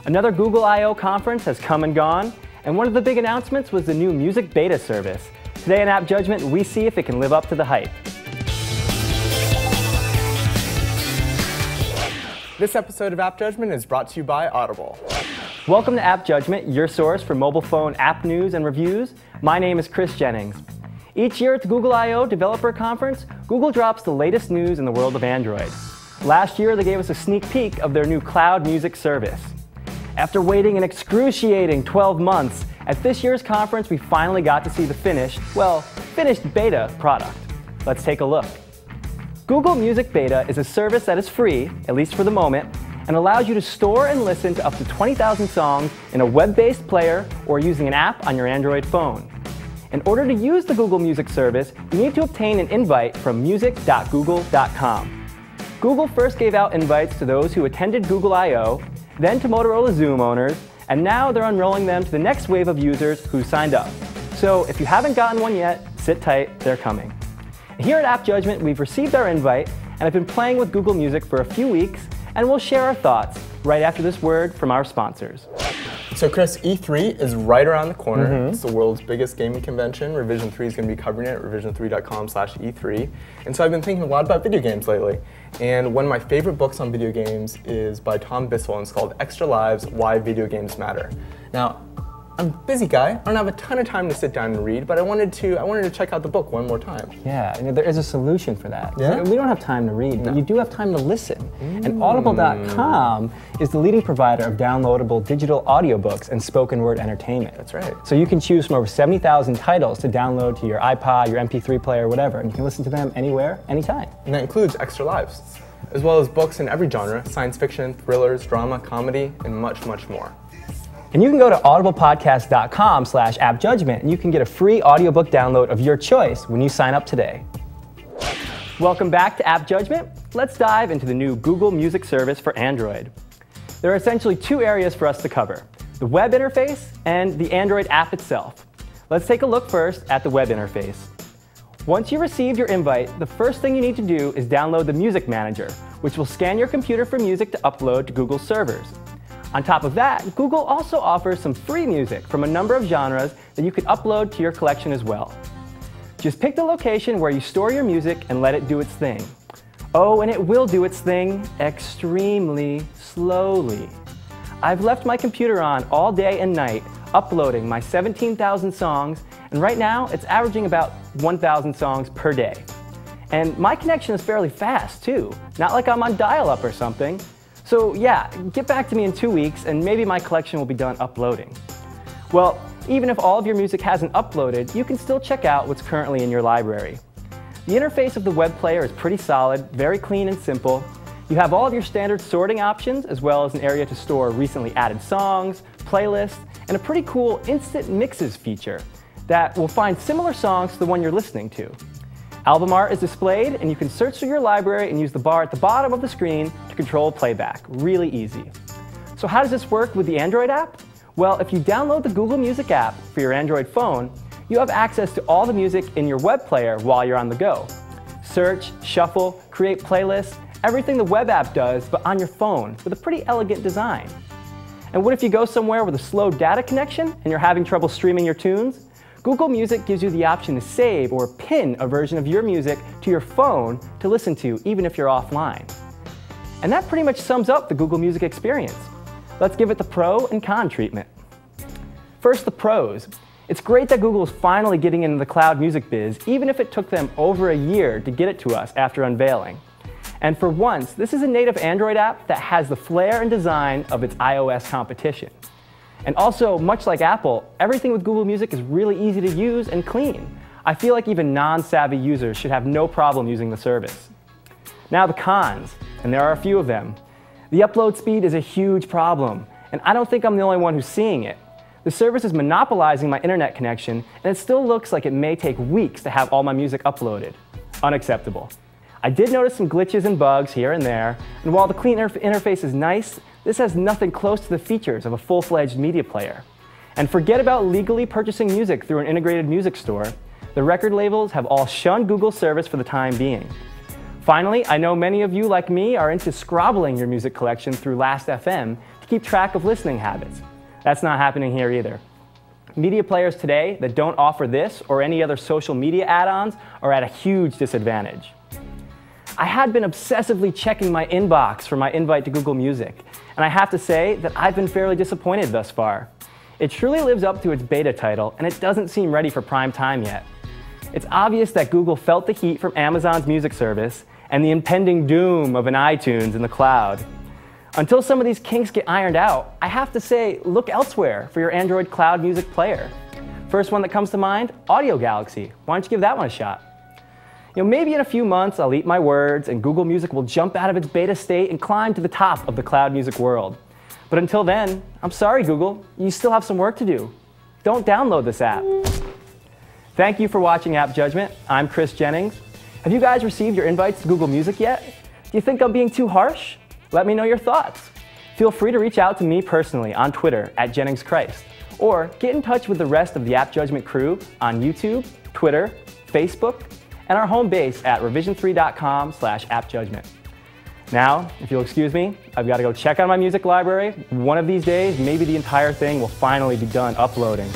Another Google I/O conference has come and gone, and one of the big announcements was the new music beta service. Today in App Judgment, we see if it can live up to the hype. This episode of App Judgment is brought to you by Audible. Welcome to App Judgment, your source for mobile phone app news and reviews. My name is Chris Jennings. Each year at the Google I/O Developer Conference, Google drops the latest news in the world of Android. Last year, they gave us a sneak peek of their new cloud music service. After waiting an excruciating 12 months, at this year's conference, we finally got to see the finished beta product. Let's take a look. Google Music Beta is a service that is free, at least for the moment, and allows you to store and listen to up to 20,000 songs in a web-based player or using an app on your Android phone. In order to use the Google Music service, you need to obtain an invite from music.google.com. Google first gave out invites to those who attended Google I/O, then to Motorola Xoom owners, and now they're unrolling them to the next wave of users who signed up. So if you haven't gotten one yet, sit tight, they're coming. Here at App Judgment, we've received our invite, and I've been playing with Google Music for a few weeks, and we'll share our thoughts right after this word from our sponsors. So Chris, E3 is right around the corner. It's the world's biggest gaming convention. Revision 3 is going to be covering it at revision3.com/E3. And so I've been thinking a lot about video games lately. And one of my favorite books on video games is by Tom Bissell, and it's called Extra Lives: Why Video Games Matter. Now, I'm a busy guy. I don't have a ton of time to sit down and read, but I wanted to check out the book one more time. Yeah, there is a solution for that. Yeah? We don't have time to read, but you do have time to listen. And Audible.com is the leading provider of downloadable digital audiobooks and spoken word entertainment. That's right. So you can choose from over 70,000 titles to download to your iPod, your MP3 player, whatever, and you can listen to them anywhere, anytime. And that includes Extra Lives, as well as books in every genre: science fiction, thrillers, drama, comedy, and much, much more. And you can go to audiblepodcast.com/appjudgment and you can get a free audiobook download of your choice when you sign up today. Welcome back to App Judgment. Let's dive into the new Google Music service for Android. There are essentially two areas for us to cover: the web interface and the Android app itself. Let's take a look first at the web interface. Once you receive your invite, the first thing you need to do is download the Music Manager, which will scan your computer for music to upload to Google's servers. On top of that, Google also offers some free music from a number of genres that you can upload to your collection as well. Just pick the location where you store your music and let it do its thing. Oh, and it will do its thing extremely slowly. I've left my computer on all day and night, uploading my 17,000 songs, and right now it's averaging about 1,000 songs per day. And my connection is fairly fast too, not like I'm on dial-up or something. So yeah, get back to me in 2 weeks and maybe my collection will be done uploading. Well, even if all of your music hasn't uploaded, you can still check out what's currently in your library. The interface of the web player is pretty solid, very clean and simple. You have all of your standard sorting options, as well as an area to store recently added songs, playlists, and a pretty cool instant mixes feature that will find similar songs to the one you're listening to. Album art is displayed, and you can search through your library and use the bar at the bottom of the screen to control playback. Really easy. So how does this work with the Android app? Well, if you download the Google Music app for your Android phone, you have access to all the music in your web player while you're on the go. Search, shuffle, create playlists, everything the web app does, but on your phone with a pretty elegant design. And what if you go somewhere with a slow data connection and you're having trouble streaming your tunes? Google Music gives you the option to save or pin a version of your music to your phone to listen to, even if you're offline. And that pretty much sums up the Google Music experience. Let's give it the pro and con treatment. First, the pros. It's great that Google is finally getting into the cloud music biz, even if it took them over a year to get it to us after unveiling. And for once, this is a native Android app that has the flair and design of its iOS competition. And also, much like Apple, everything with Google Music is really easy to use and clean. I feel like even non-savvy users should have no problem using the service. Now the cons, and there are a few of them. The upload speed is a huge problem, and I don't think I'm the only one who's seeing it. The service is monopolizing my internet connection, and it still looks like it may take weeks to have all my music uploaded. Unacceptable. I did notice some glitches and bugs here and there, and while the clean interface is nice, this has nothing close to the features of a full-fledged media player. And forget about legally purchasing music through an integrated music store. The record labels have all shunned Google's service for the time being. Finally, I know many of you, like me, are into scrobbling your music collection through Last.fm to keep track of listening habits. That's not happening here either. Media players today that don't offer this or any other social media add-ons are at a huge disadvantage. I had been obsessively checking my inbox for my invite to Google Music, and I have to say that I've been fairly disappointed thus far. It truly lives up to its beta title, and it doesn't seem ready for prime time yet. It's obvious that Google felt the heat from Amazon's music service and the impending doom of an iTunes in the cloud. Until some of these kinks get ironed out, I have to say, look elsewhere for your Android cloud music player. First one that comes to mind, Audio Galaxy. Why don't you give that one a shot? Maybe in a few months I'll eat my words and Google Music will jump out of its beta state and climb to the top of the cloud music world. But until then, I'm sorry Google, you still have some work to do. Don't download this app. Thank you for watching App Judgment. I'm Chris Jennings. Have you guys received your invites to Google Music yet? Do you think I'm being too harsh? Let me know your thoughts. Feel free to reach out to me personally on Twitter @JenningsChrist, or get in touch with the rest of the App Judgment crew on YouTube, Twitter, Facebook, and our home base at revision3.com/appjudgment. Now, if you'll excuse me, I've got to go check out my music library. One of these days, maybe the entire thing will finally be done uploading.